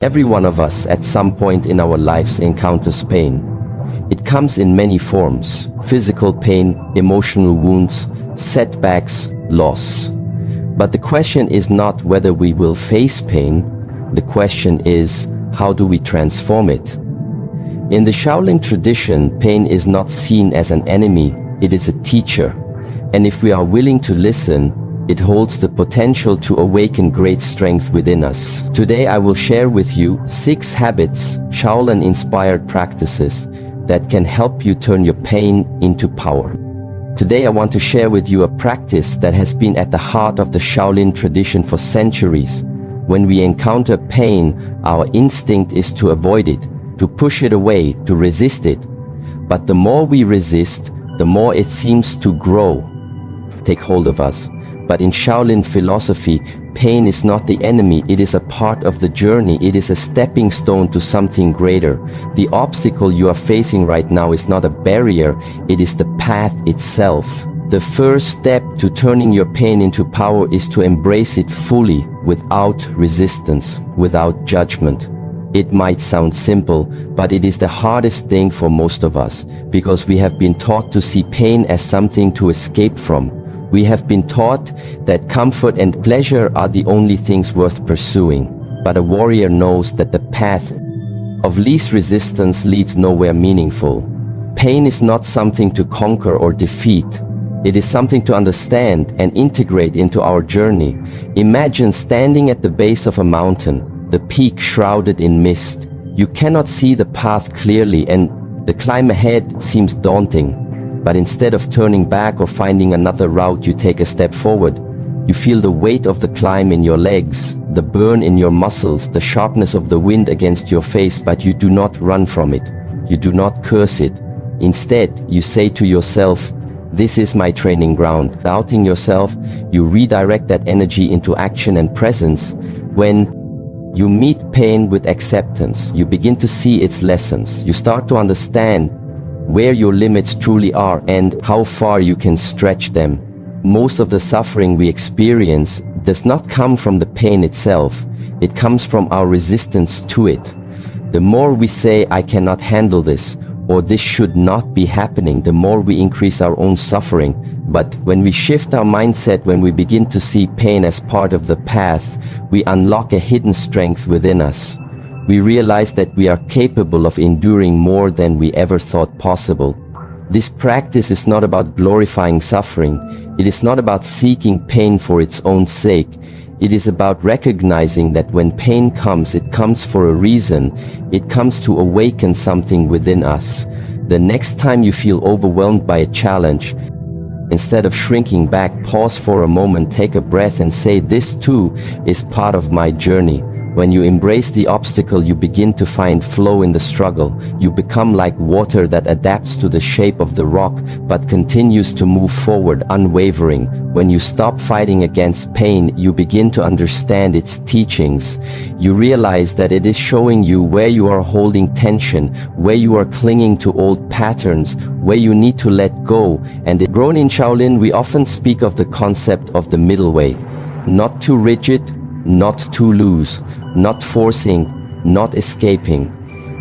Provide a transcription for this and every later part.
Every one of us at some point in our lives encounters pain. It comes in many forms: physical pain, emotional wounds, setbacks, loss. But the question is not whether we will face pain. The question is, how do we transform it? In the Shaolin tradition, pain is not seen as an enemy, it is a teacher. And if we are willing to listen, it holds the potential to awaken great strength within us. Today I will share with you 6 habits, Shaolin-inspired practices, that can help you turn your pain into power. Today I want to share with you a practice that has been at the heart of the Shaolin tradition for centuries. When we encounter pain, our instinct is to avoid it, to push it away, to resist it. But the more we resist, the more it seems to grow, take hold of us. But in Shaolin philosophy, pain is not the enemy, it is a part of the journey, it is a stepping stone to something greater. The obstacle you are facing right now is not a barrier, it is the path itself. The first step to turning your pain into power is to embrace it fully, without resistance, without judgment. It might sound simple, but it is the hardest thing for most of us, because we have been taught to see pain as something to escape from. We have been taught that comfort and pleasure are the only things worth pursuing. But a warrior knows that the path of least resistance leads nowhere meaningful. Pain is not something to conquer or defeat. It is something to understand and integrate into our journey. Imagine standing at the base of a mountain, the peak shrouded in mist. You cannot see the path clearly and the climb ahead seems daunting. But instead of turning back or finding another route, you take a step forward. You feel the weight of the climb in your legs, the burn in your muscles, the sharpness of the wind against your face, but you do not run from it. You do not curse it. Instead, you say to yourself, "This is my training ground." Doubting yourself, you redirect that energy into action and presence. When you meet pain with acceptance, you begin to see its lessons. You start to understand where your limits truly are and how far you can stretch them. Most of the suffering we experience does not come from the pain itself, it comes from our resistance to it. The more we say, "I cannot handle this," or "this should not be happening," the more we increase our own suffering. But when we shift our mindset, when we begin to see pain as part of the path, we unlock a hidden strength within us. We realize that we are capable of enduring more than we ever thought possible. This practice is not about glorifying suffering. It is not about seeking pain for its own sake. It is about recognizing that when pain comes, it comes for a reason. It comes to awaken something within us. The next time you feel overwhelmed by a challenge, instead of shrinking back, pause for a moment, take a breath and say, "This too is part of my journey." When you embrace the obstacle, you begin to find flow in the struggle. You become like water that adapts to the shape of the rock, but continues to move forward unwavering. When you stop fighting against pain, you begin to understand its teachings. You realize that it is showing you where you are holding tension, where you are clinging to old patterns, where you need to let go. And grown in Shaolin, we often speak of the concept of the middle way. Not too rigid, not too loose, not forcing, not escaping.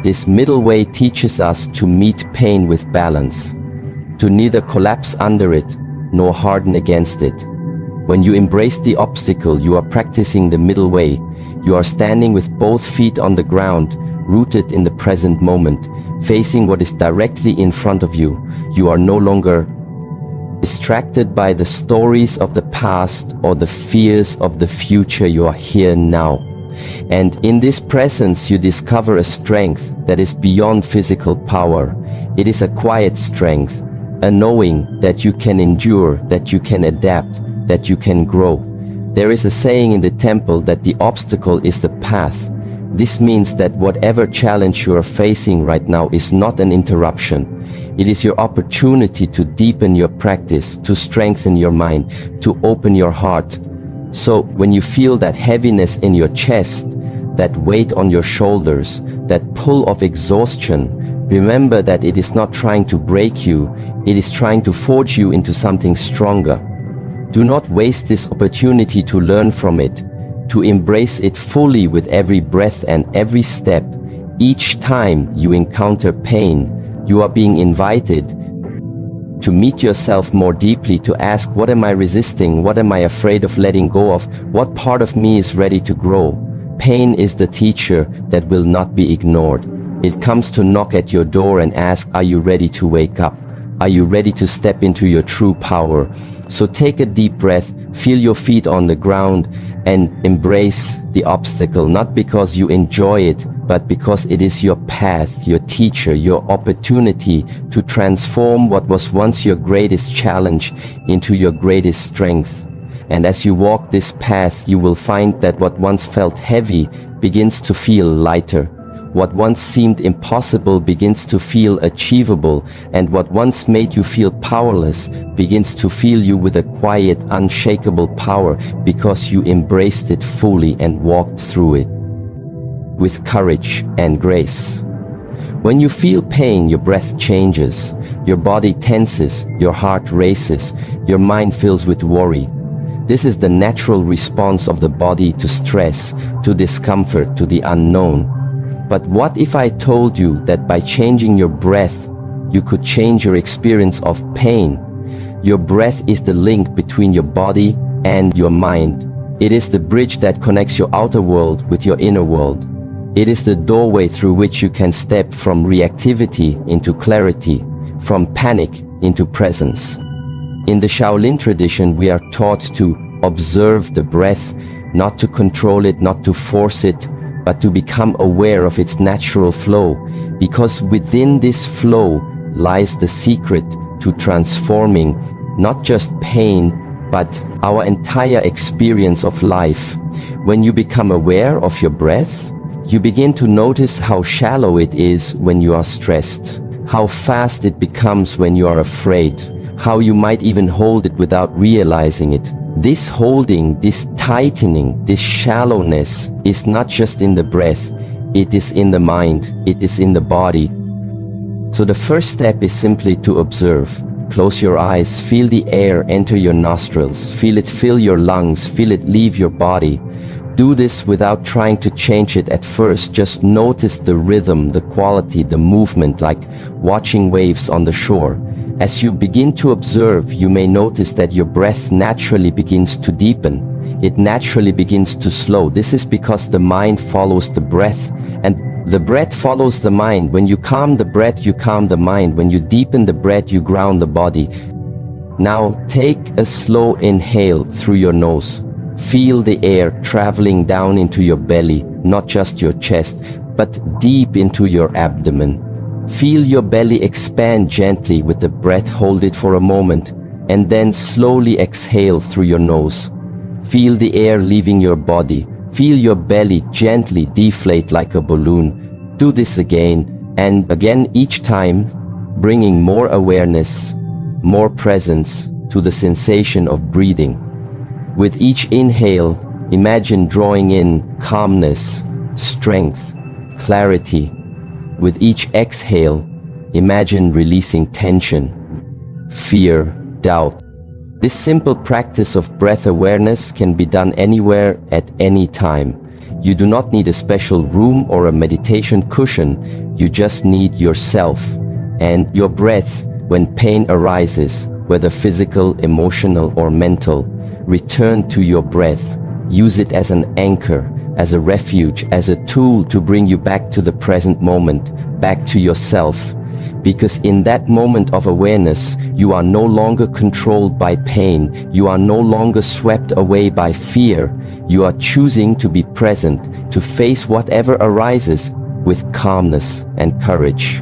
This middle way teaches us to meet pain with balance, to neither collapse under it nor harden against it. When you embrace the obstacle, you are practicing the middle way. You are standing with both feet on the ground, rooted in the present moment, facing what is directly in front of you. You are no longer distracted by the stories of the past or the fears of the future. You are here now. And in this presence you discover a strength that is beyond physical power. It is a quiet strength, a knowing that you can endure, that you can adapt, that you can grow. There is a saying in the temple that the obstacle is the path. This means that whatever challenge you are facing right now is not an interruption. It is your opportunity to deepen your practice, to strengthen your mind, to open your heart. So when you feel that heaviness in your chest, that weight on your shoulders, that pull of exhaustion, remember that it is not trying to break you, it is trying to forge you into something stronger. Do not waste this opportunity to learn from it. to embrace it fully with every breath and every step. Each time you encounter pain, you are being invited to meet yourself more deeply, to ask, what am I resisting? What am I afraid of letting go of? What part of me is ready to grow? Pain is the teacher that will not be ignored. It comes to knock at your door and ask, are you ready to wake up? Are you ready to step into your true power? So take a deep breath, feel your feet on the ground, and embrace the obstacle, not because you enjoy it, but because it is your path, your teacher, your opportunity to transform what was once your greatest challenge into your greatest strength. And as you walk this path, you will find that what once felt heavy begins to feel lighter. What once seemed impossible begins to feel achievable, and what once made you feel powerless begins to fill you with a quiet, unshakable power, because you embraced it fully and walked through it with courage and grace. When you feel pain, your breath changes, your body tenses, your heart races, your mind fills with worry. This is the natural response of the body to stress, to discomfort, to the unknown. But what if I told you that by changing your breath, you could change your experience of pain? Your breath is the link between your body and your mind. It is the bridge that connects your outer world with your inner world. It is the doorway through which you can step from reactivity into clarity, from panic into presence. In the Shaolin tradition, we are taught to observe the breath, not to control it, not to force it, but to become aware of its natural flow, because within this flow lies the secret to transforming not just pain, but our entire experience of life. When you become aware of your breath, you begin to notice how shallow it is when you are stressed, how fast it becomes when you are afraid, how you might even hold it without realizing it. This holding, this tightening, this shallowness is not just in the breath, it is in the mind, it is in the body. So the first step is simply to observe. Close your eyes, feel the air enter your nostrils, feel it fill your lungs, feel it leave your body. Do this without trying to change it at first. Just notice the rhythm, the quality, the movement, like watching waves on the shore. As you begin to observe, you may notice that your breath naturally begins to deepen. It naturally begins to slow. This is because the mind follows the breath, and the breath follows the mind. When you calm the breath, you calm the mind. When you deepen the breath, you ground the body. Now take a slow inhale through your nose. Feel the air traveling down into your belly, not just your chest, but deep into your abdomen. Feel your belly expand gently with the breath. Hold it for a moment, and then slowly exhale through your nose. Feel the air leaving your body. Feel your belly gently deflate like a balloon. Do this again and again, each time bringing more awareness, more presence to the sensation of breathing. With each inhale, imagine drawing in calmness, strength, clarity. With each exhale, imagine releasing tension, fear, doubt. This simple practice of breath awareness can be done anywhere at any time. You do not need a special room or a meditation cushion. You just need yourself and your breath. When pain arises, whether physical, emotional, or mental, return to your breath. Use it as an anchor, as a refuge, as a tool to bring you back to the present moment, back to yourself. Because in that moment of awareness, you are no longer controlled by pain. You are no longer swept away by fear. You are choosing to be present, to face whatever arises with calmness and courage.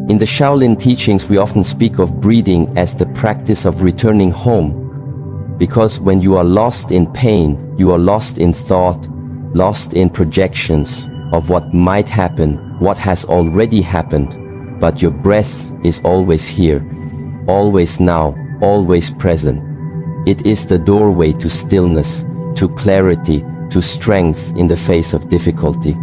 In the Shaolin teachings, we often speak of breathing as the practice of returning home. Because when you are lost in pain, you are lost in thought, lost in projections of what might happen, what has already happened. But your breath is always here, always now, always present. It is the doorway to stillness, to clarity, to strength in the face of difficulty.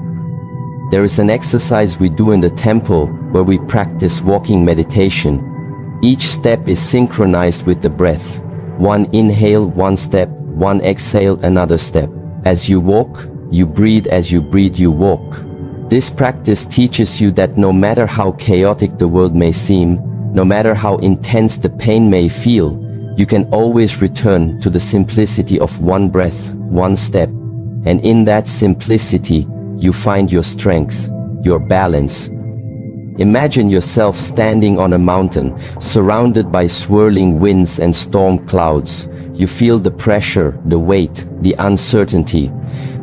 There is an exercise we do in the temple where we practice walking meditation. Each step is synchronized with the breath. One inhale, one step, one exhale, another step. As you walk, you breathe. As you breathe, you walk. This practice teaches you that no matter how chaotic the world may seem, no matter how intense the pain may feel, you can always return to the simplicity of one breath, one step. And in that simplicity, you find your strength, your balance. Imagine yourself standing on a mountain, surrounded by swirling winds and storm clouds. You feel the pressure, the weight, the uncertainty.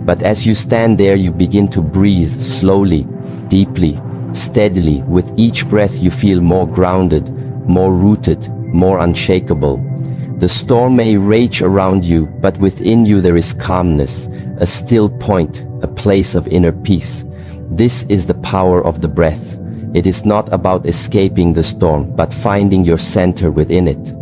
But as you stand there, you begin to breathe slowly, deeply, steadily. With each breath, you feel more grounded, more rooted, more unshakable. The storm may rage around you, but within you there is calmness, a still point, a place of inner peace. This is the power of the breath. It is not about escaping the storm, but finding your center within it.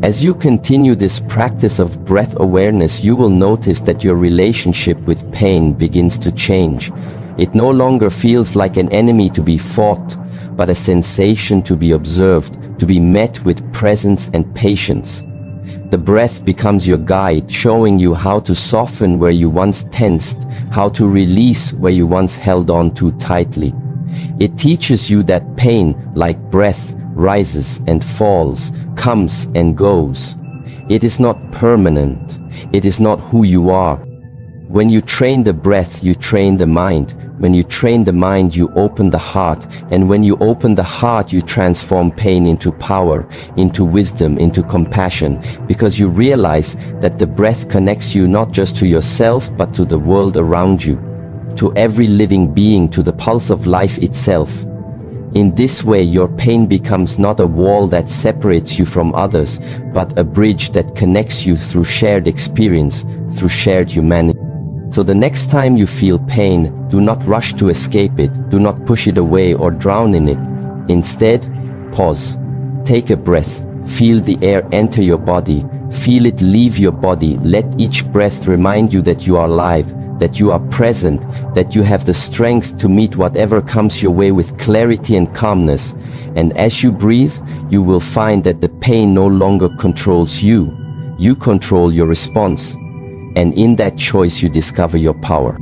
As you continue this practice of breath awareness, you will notice that your relationship with pain begins to change. It no longer feels like an enemy to be fought, but a sensation to be observed, to be met with presence and patience. The breath becomes your guide, showing you how to soften where you once tensed, how to release where you once held on too tightly. It teaches you that pain, like breath, rises and falls, comes and goes. It is not permanent. It is not who you are. When you train the breath, you train the mind. When you train the mind, you open the heart. And when you open the heart, you transform pain into power, into wisdom, into compassion, because you realize that the breath connects you not just to yourself, but to the world around you, to every living being, to the pulse of life itself. In this way, your pain becomes not a wall that separates you from others, but a bridge that connects you through shared experience, through shared humanity. So the next time you feel pain, do not rush to escape it, do not push it away or drown in it. Instead, pause, take a breath, feel the air enter your body, feel it leave your body. Let each breath remind you that you are alive, that you are present, that you have the strength to meet whatever comes your way with clarity and calmness. And as you breathe, you will find that the pain no longer controls you. You control your response. And in that choice, you discover your power.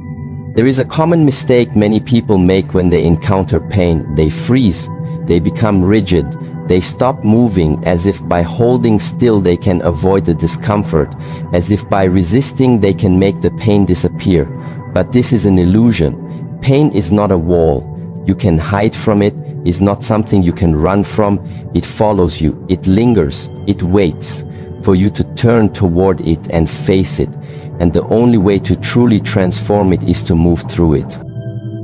There is a common mistake many people make when they encounter pain. They freeze, they become rigid, they stop moving, as if by holding still they can avoid the discomfort, as if by resisting they can make the pain disappear. But this is an illusion. Pain is not a wall. You can hide from it. It's not something you can run from. It follows you. It lingers. It waits for you to turn toward it and face it. And the only way to truly transform it is to move through it.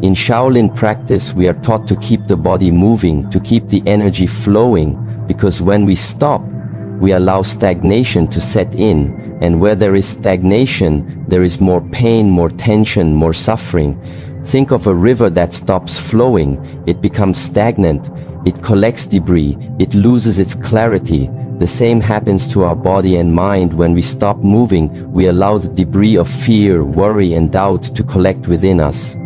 In Shaolin practice, we are taught to keep the body moving, to keep the energy flowing, because when we stop, we allow stagnation to set in. And where there is stagnation, there is more pain, more tension, more suffering. Think of a river that stops flowing. It becomes stagnant. It collects debris. It loses its clarity. The same happens to our body and mind. When we stop moving, we allow the debris of fear, worry, and doubt to collect within us.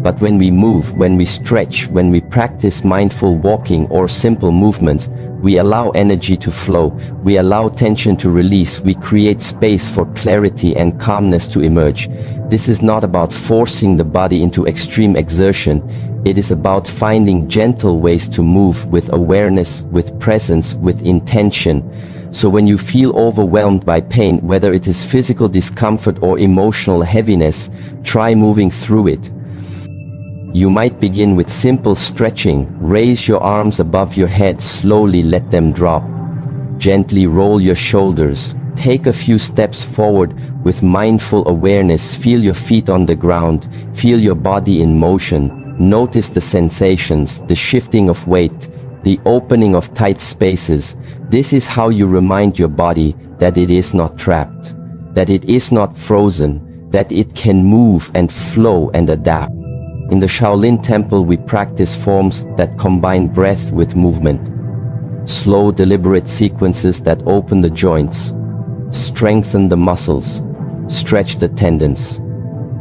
But when we move, when we stretch, when we practice mindful walking or simple movements, we allow energy to flow. We allow tension to release. We create space for clarity and calmness to emerge. This is not about forcing the body into extreme exertion. It is about finding gentle ways to move with awareness, with presence, with intention. So when you feel overwhelmed by pain, whether it is physical discomfort or emotional heaviness, try moving through it. You might begin with simple stretching. Raise your arms above your head, slowly let them drop. Gently roll your shoulders. Take a few steps forward with mindful awareness. Feel your feet on the ground. Feel your body in motion. Notice the sensations, the shifting of weight, the opening of tight spaces. This is how you remind your body that it is not trapped, that it is not frozen, that it can move and flow and adapt. In the Shaolin Temple, we practice forms that combine breath with movement. Slow, deliberate sequences that open the joints, strengthen the muscles, stretch the tendons.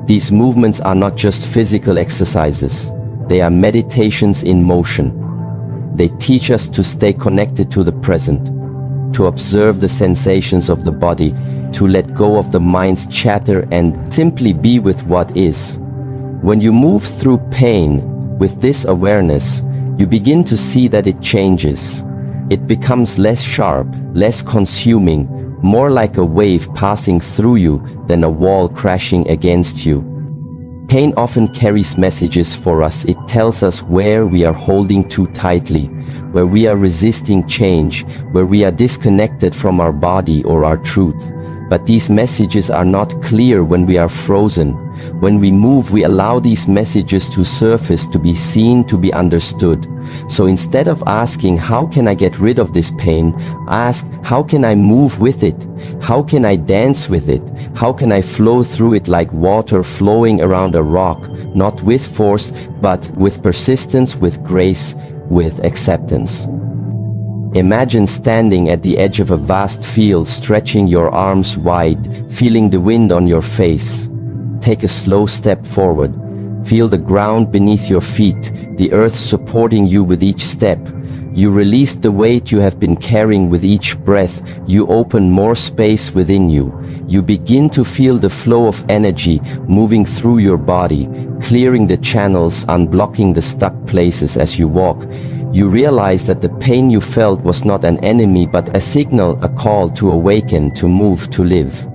These movements are not just physical exercises. They are meditations in motion. They teach us to stay connected to the present, to observe the sensations of the body, to let go of the mind's chatter and simply be with what is. When you move through pain with this awareness, you begin to see that it changes. It becomes less sharp, less consuming, more like a wave passing through you than a wall crashing against you. Pain often carries messages for us. It tells us where we are holding too tightly, where we are resisting change, where we are disconnected from our body or our truth. But these messages are not clear when we are frozen. When we move, we allow these messages to surface, to be seen, to be understood. So instead of asking, how can I get rid of this pain? Ask, how can I move with it? How can I dance with it? How can I flow through it like water flowing around a rock, not with force, but with persistence, with grace, with acceptance. Imagine standing at the edge of a vast field, stretching your arms wide, feeling the wind on your face. Take a slow step forward. Feel the ground beneath your feet, the earth supporting you with each step. You release the weight you have been carrying with each breath. You open more space within you. You begin to feel the flow of energy moving through your body, clearing the channels, unblocking the stuck places as you walk. You realize that the pain you felt was not an enemy but a signal, a call to awaken, to move, to live.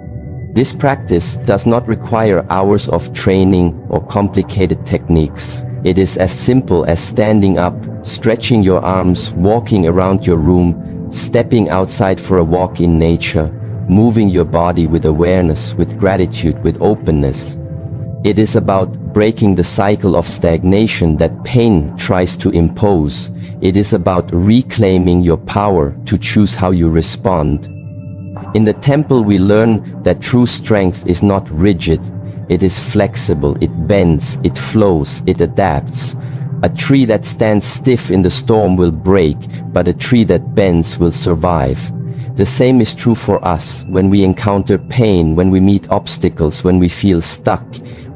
This practice does not require hours of training or complicated techniques. It is as simple as standing up, stretching your arms, walking around your room, stepping outside for a walk in nature, moving your body with awareness, with gratitude, with openness. It is about breaking the cycle of stagnation that pain tries to impose. It is about reclaiming your power to choose how you respond. In the temple, we learn that true strength is not rigid. It is flexible, it bends, it flows, it adapts. A tree that stands stiff in the storm will break, but a tree that bends will survive. The same is true for us. When we encounter pain, when we meet obstacles, when we feel stuck,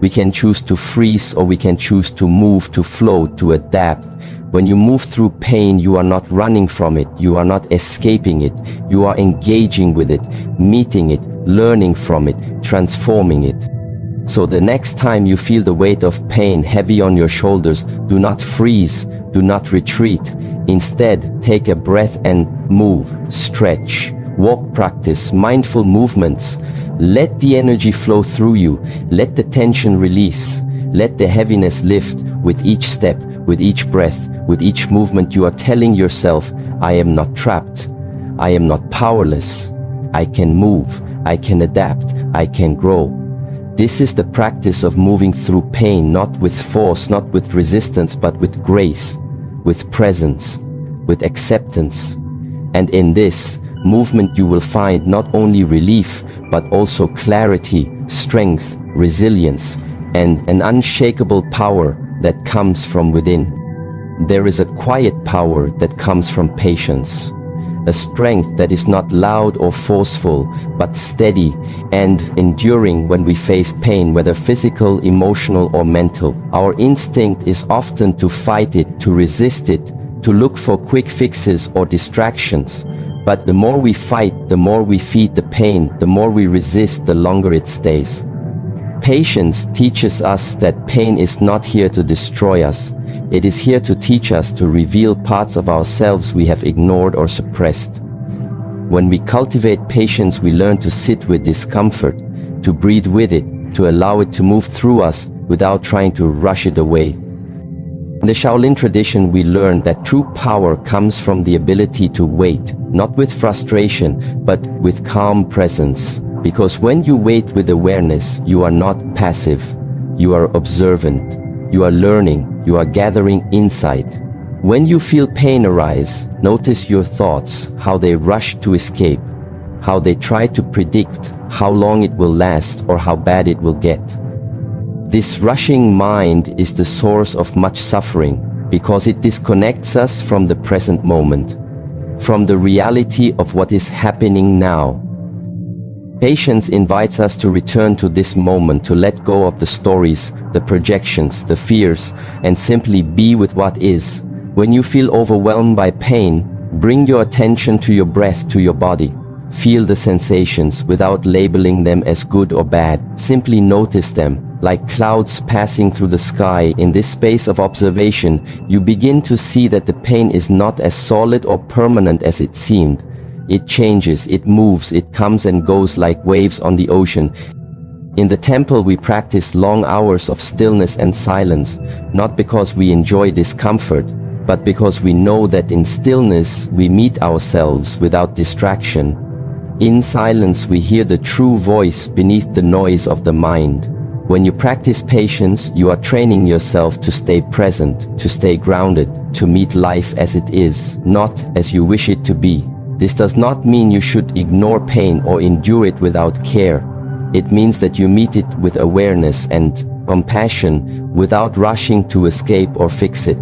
we can choose to freeze or we can choose to move, to flow, to adapt. When you move through pain, you are not running from it, you are not escaping it, you are engaging with it, meeting it, learning from it, transforming it. So the next time you feel the weight of pain heavy on your shoulders, do not freeze, do not retreat. Instead, take a breath and move, stretch, walk, practice mindful movements. Let the energy flow through you, let the tension release, let the heaviness lift. With each step, with each breath, with each movement, you are telling yourself, I am not trapped, I am not powerless, I can move, I can adapt, I can grow. This is the practice of moving through pain, not with force, not with resistance, but with grace, with presence, with acceptance. And in this movement you will find not only relief, but also clarity, strength, resilience, and an unshakable power that comes from within. There is a quiet power that comes from patience, a strength that is not loud or forceful, but steady and enduring. When we face pain, whether physical, emotional, or mental, our instinct is often to fight it, to resist it, to look for quick fixes or distractions. But the more we fight, the more we feed the pain, the more we resist, the longer it stays. Patience teaches us that pain is not here to destroy us. It is here to teach us, to reveal parts of ourselves we have ignored or suppressed. When we cultivate patience, we learn to sit with discomfort, to breathe with it, to allow it to move through us without trying to rush it away. In the Shaolin tradition, we learn that true power comes from the ability to wait, not with frustration, but with calm presence. Because when you wait with awareness, you are not passive, you are observant, you are learning, you are gathering insight. When you feel pain arise, notice your thoughts, how they rush to escape, how they try to predict how long it will last or how bad it will get. This rushing mind is the source of much suffering because it disconnects us from the present moment, from the reality of what is happening now. Patience invites us to return to this moment, to let go of the stories, the projections, the fears, and simply be with what is. When you feel overwhelmed by pain, bring your attention to your breath, to your body. Feel the sensations without labeling them as good or bad. Simply notice them, like clouds passing through the sky. In this space of observation, you begin to see that the pain is not as solid or permanent as it seemed. It changes, it moves, it comes and goes like waves on the ocean. In the temple, we practice long hours of stillness and silence, not because we enjoy discomfort, but because we know that in stillness we meet ourselves without distraction. In silence we hear the true voice beneath the noise of the mind. When you practice patience, you are training yourself to stay present, to stay grounded, to meet life as it is, not as you wish it to be. This does not mean you should ignore pain or endure it without care. It means that you meet it with awareness and compassion without rushing to escape or fix it.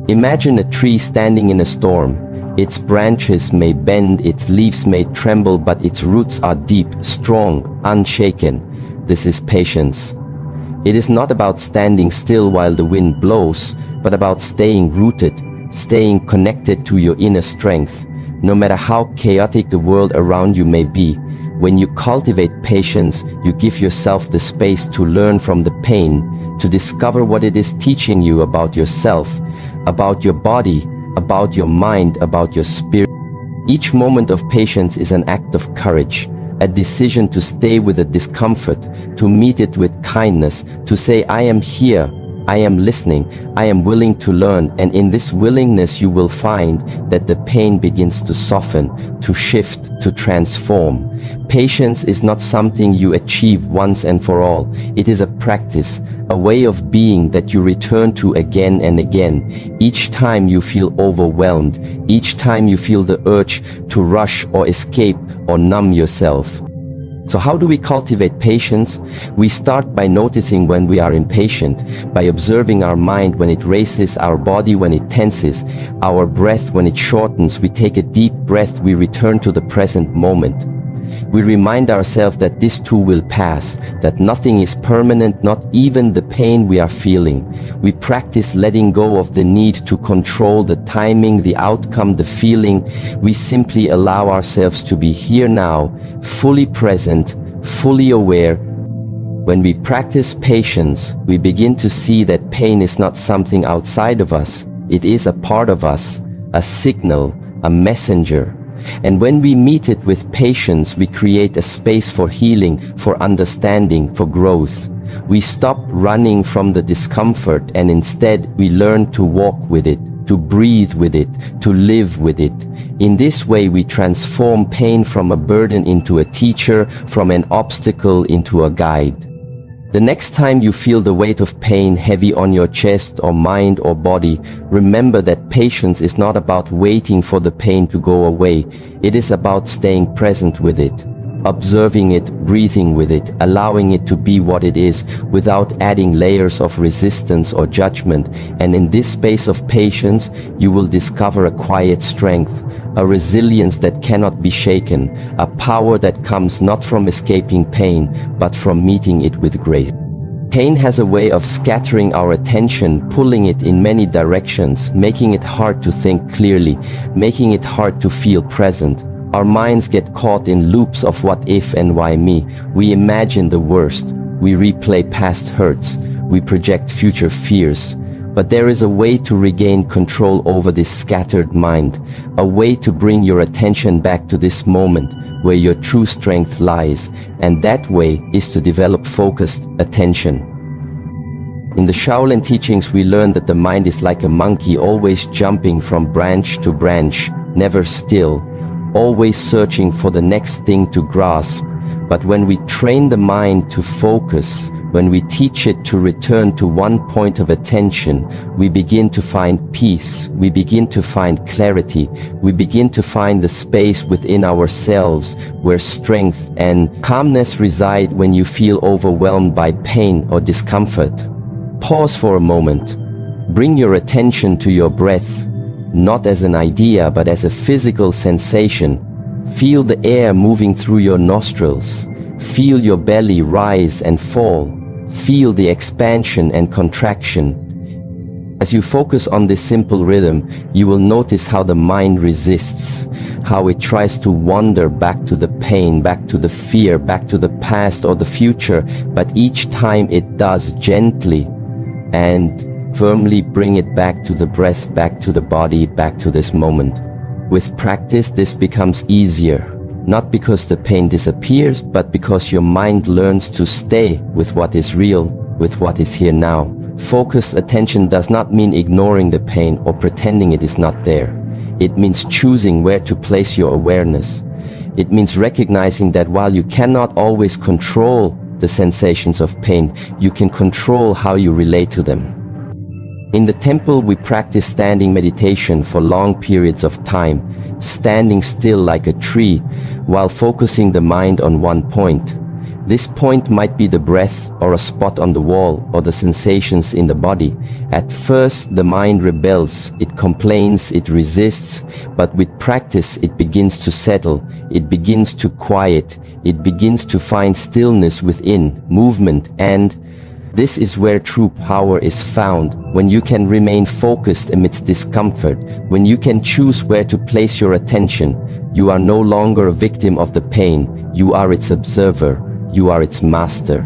Imagine a tree standing in a storm. Its branches may bend, its leaves may tremble, but its roots are deep, strong, unshaken. This is patience. It is not about standing still while the wind blows, but about staying rooted, staying connected to your inner strength. No matter how chaotic the world around you may be, when you cultivate patience, you give yourself the space to learn from the pain, to discover what it is teaching you about yourself, about your body, about your mind, about your spirit. Each moment of patience is an act of courage, a decision to stay with the discomfort, to meet it with kindness, to say, I am here, I am listening, I am willing to learn. And in this willingness you will find that the pain begins to soften, to shift, to transform. Patience is not something you achieve once and for all. It is a practice, a way of being that you return to again and again. Each time you feel overwhelmed, each time you feel the urge to rush or escape or numb yourself. So how do we cultivate patience? We start by noticing when we are impatient, by observing our mind when it races, our body when it tenses, our breath when it shortens. We take a deep breath, we return to the present moment. We remind ourselves that this too will pass, that nothing is permanent, not even the pain we are feeling. We practice letting go of the need to control the timing, the outcome, the feeling. We simply allow ourselves to be here now, fully present, fully aware. When we practice patience, we begin to see that pain is not something outside of us. It is a part of us, a signal, a messenger. And when we meet it with patience, we create a space for healing, for understanding, for growth. We stop running from the discomfort and instead we learn to walk with it, to breathe with it, to live with it. In this way we transform pain from a burden into a teacher, from an obstacle into a guide. The next time you feel the weight of pain heavy on your chest or mind or body, remember that patience is not about waiting for the pain to go away. It is about staying present with it, observing it, breathing with it, allowing it to be what it is without adding layers of resistance or judgment. And in this space of patience, you will discover a quiet strength, a resilience that cannot be shaken, a power that comes not from escaping pain, but from meeting it with grace. Pain has a way of scattering our attention, pulling it in many directions, making it hard to think clearly, making it hard to feel present. Our minds get caught in loops of what if and why me. We imagine the worst. We replay past hurts. We project future fears. But there is a way to regain control over this scattered mind, a way to bring your attention back to this moment where your true strength lies, and that way is to develop focused attention. In the Shaolin teachings we learn that the mind is like a monkey, always jumping from branch to branch, never still, always searching for the next thing to grasp. But when we train the mind to focus, when we teach it to return to one point of attention, we begin to find peace, we begin to find clarity, we begin to find the space within ourselves where strength and calmness reside. When you feel overwhelmed by pain or discomfort, pause for a moment. Bring your attention to your breath, not as an idea but as a physical sensation. Feel the air moving through your nostrils. Feel your belly rise and fall. Feel the expansion and contraction. As you focus on this simple rhythm, you will notice how the mind resists, how it tries to wander back to the pain, back to the fear, back to the past or the future, but each time it does gently and firmly bring it back to the breath, back to the body, back to this moment. With practice, this becomes easier, not because the pain disappears, but because your mind learns to stay with what is real, with what is here now. Focused attention does not mean ignoring the pain or pretending it is not there. It means choosing where to place your awareness. It means recognizing that while you cannot always control the sensations of pain, you can control how you relate to them. In the temple, we practice standing meditation for long periods of time, standing still like a tree, while focusing the mind on one point. This point might be the breath, or a spot on the wall, or the sensations in the body. At first, the mind rebels, it complains, it resists, but with practice it begins to settle, it begins to quiet, it begins to find stillness within, movement, and this is where true power is found, when you can remain focused amidst discomfort, when you can choose where to place your attention. You are no longer a victim of the pain, you are its observer. You are its master.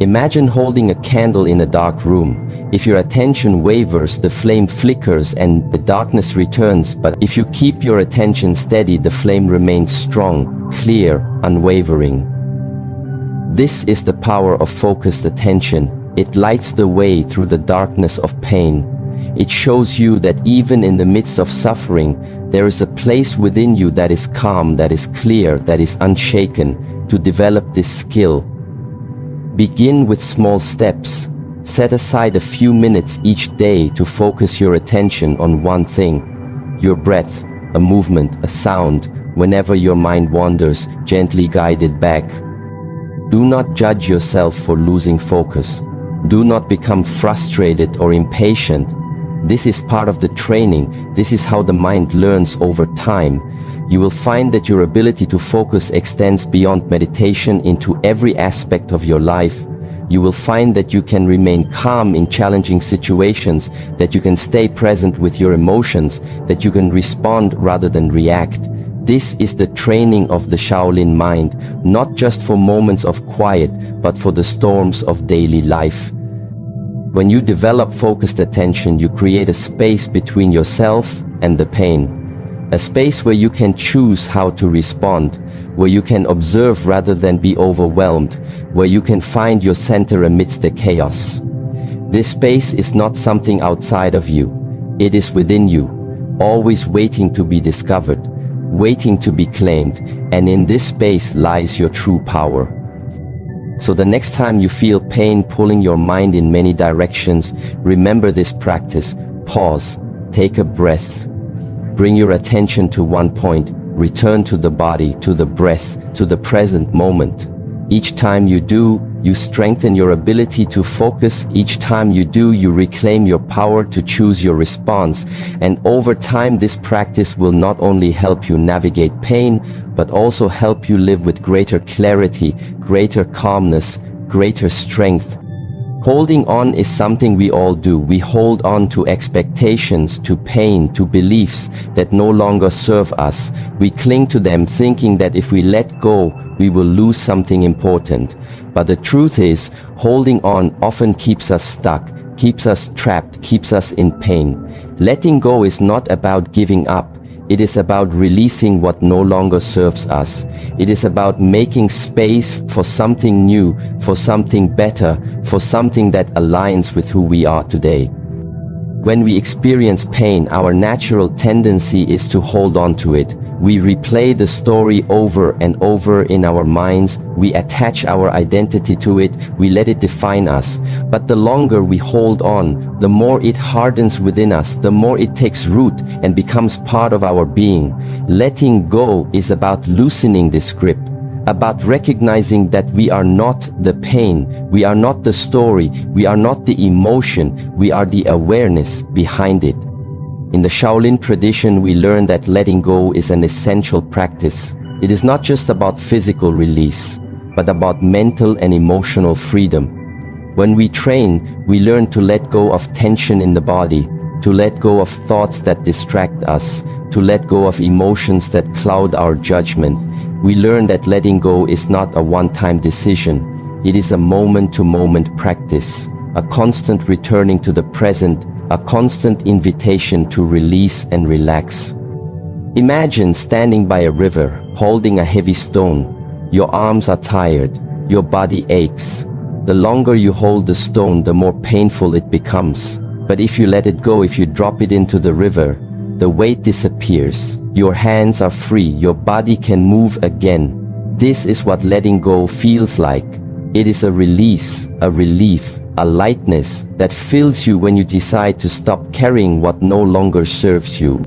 Imagine holding a candle in a dark room. If your attention wavers, the flame flickers and the darkness returns, but if you keep your attention steady, the flame remains strong, clear, unwavering. This is the power of focused attention. It lights the way through the darkness of pain. It shows you that even in the midst of suffering, there is a place within you that is calm, that is clear, that is unshaken. To develop this skill, begin with small steps. Set aside a few minutes each day to focus your attention on one thing. Your breath, a movement, a sound. Whenever your mind wanders, gently guide it back. Do not judge yourself for losing focus. Do not become frustrated or impatient. This is part of the training. This is how the mind learns over time. You will find that your ability to focus extends beyond meditation into every aspect of your life. You will find that you can remain calm in challenging situations, that you can stay present with your emotions, that you can respond rather than react. This is the training of the Shaolin mind, not just for moments of quiet, but for the storms of daily life. When you develop focused attention, you create a space between yourself and the pain. A space where you can choose how to respond, where you can observe rather than be overwhelmed, where you can find your center amidst the chaos. This space is not something outside of you. It is within you, always waiting to be discovered, waiting to be claimed, and in this space lies your true power. So the next time you feel pain pulling your mind in many directions, remember this practice. Pause, take a breath. Bring your attention to one point, return to the body, to the breath, to the present moment. Each time you do, you strengthen your ability to focus. Each time you do, you reclaim your power to choose your response. And over time, this practice will not only help you navigate pain, but also help you live with greater clarity, greater calmness, greater strength. Holding on is something we all do. We hold on to expectations, to pain, to beliefs that no longer serve us. We cling to them thinking that if we let go, we will lose something important. But the truth is, holding on often keeps us stuck, keeps us trapped, keeps us in pain. Letting go is not about giving up. It is about releasing what no longer serves us. It is about making space for something new, for something better, for something that aligns with who we are today. When we experience pain, our natural tendency is to hold on to it. We replay the story over and over in our minds. We attach our identity to it. We let it define us. But the longer we hold on, the more it hardens within us, the more it takes root and becomes part of our being. Letting go is about loosening this grip, about recognizing that we are not the pain, we are not the story, we are not the emotion, we are the awareness behind it. In the Shaolin tradition, we learn that letting go is an essential practice. It is not just about physical release, but about mental and emotional freedom. When we train, we learn to let go of tension in the body, to let go of thoughts that distract us, to let go of emotions that cloud our judgment. We learn that letting go is not a one-time decision. It is a moment-to-moment practice, a constant returning to the present, a constant invitation to release and relax. Imagine standing by a river, holding a heavy stone. Your arms are tired, your body aches. The longer you hold the stone, the more painful it becomes. But if you let it go, if you drop it into the river, the weight disappears. Your hands are free, your body can move again. This is what letting go feels like. It is a release, a relief, a lightness that fills you when you decide to stop carrying what no longer serves you.